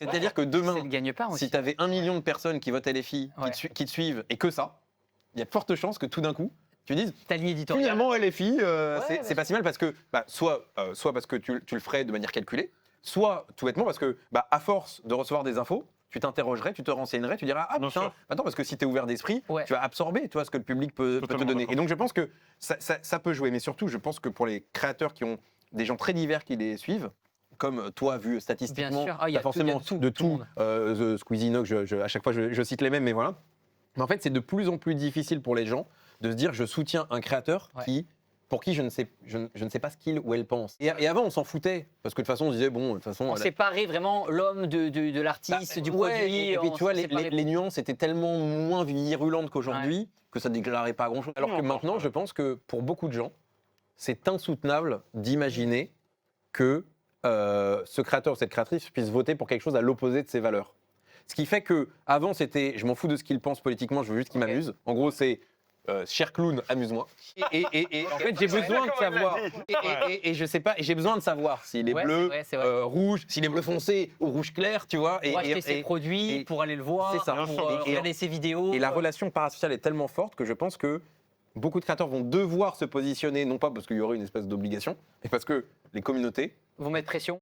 C'est-à-dire que demain, C'est le gagne-pain aussi. si tu avais 1 million de personnes qui votent LFI, qui te suivent, et que ça, il y a de fortes chances que tout d'un coup, tu dises Ta ligne éditoriale. finalement LFI, Ouais, c'est pas si mal parce que, soit parce que tu le ferais de manière calculée, soit tout bêtement parce que, à force de recevoir des infos, tu t'interrogerais, tu te renseignerais, tu diras ah Bien putain, sûr. attends, parce que si tu es ouvert d'esprit, Ouais. tu vas absorber ce que le public peut te Totalement donner. d'accord. Et donc je pense que ça peut jouer, mais surtout je pense que pour les créateurs qui ont des gens très divers qui les suivent, comme toi vu statistiquement, Bien sûr. Ah, il y a t'as tout, il y a forcément de tout, de tout le tout, monde. The Squeezie Inox, à chaque fois je cite les mêmes, mais voilà. Mais en fait c'est de plus en plus difficile pour les gens de se dire je soutiens un créateur pour qui je ne sais pas ce qu'il ou elle pense. Et avant, on s'en foutait, parce que de toute façon, on se disait, bon, de toute façon... On séparait vraiment l'homme de l'artiste, du ouais, produit. et puis on tu vois, séparait les nuances étaient tellement moins virulentes qu'aujourd'hui que ça ne déclarait pas grand-chose. Alors que maintenant, je pense que pour beaucoup de gens, c'est insoutenable d'imaginer que ce créateur ou cette créatrice puisse voter pour quelque chose à l'opposé de ses valeurs. Ce qui fait que avant c'était, je m'en fous de ce qu'il pense politiquement, je veux juste qu'il m'amuse. En gros, c'est cher clown, amuse-moi. Et en fait, j'ai besoin de savoir. Et je sais pas, j'ai besoin de savoir s'il est bleu, c'est vrai. rouge, s'il est bleu foncé ou rouge clair, tu vois. Pour acheter ses produits, pour aller le voir, c'est ça. pour regarder ses vidéos. Et la relation parasociale est tellement forte que je pense que beaucoup de créateurs vont devoir se positionner, non pas parce qu'il y aurait une espèce d'obligation, mais parce que les communautés Vont mettre pression.